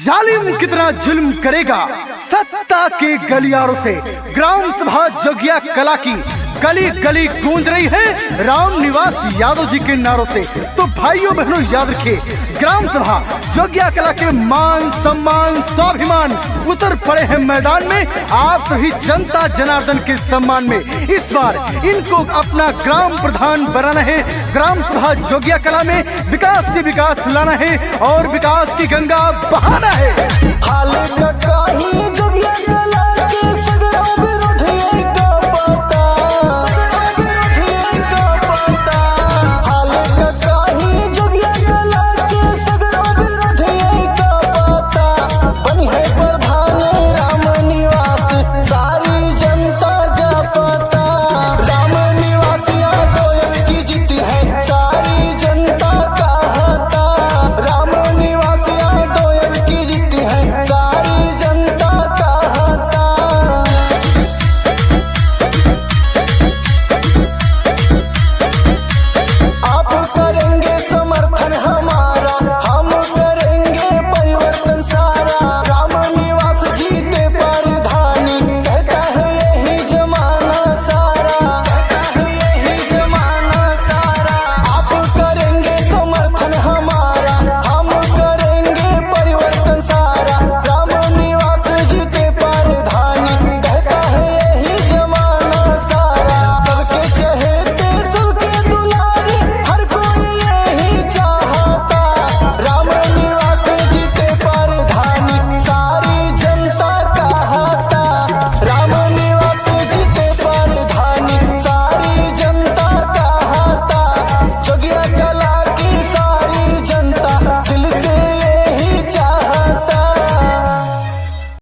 जालिम कितना जुल्म करेगा सत्ता के गलियारों से। ग्राम सभा जोगिया कला की गली गली गूंज रही है राम निवास यादव जी के नारों से। तो भाइयों बहनों याद रखिए, ग्राम सभा जोगिया कला के मान सम्मान स्वाभिमान उतर पड़े हैं मैदान में आप सभी जनता जनार्दन के सम्मान में। इस बार इनको अपना ग्राम प्रधान बनाना है। ग्राम सभा जोगिया कला में विकास से विकास लाना है और विकास की गंगा बहाना है।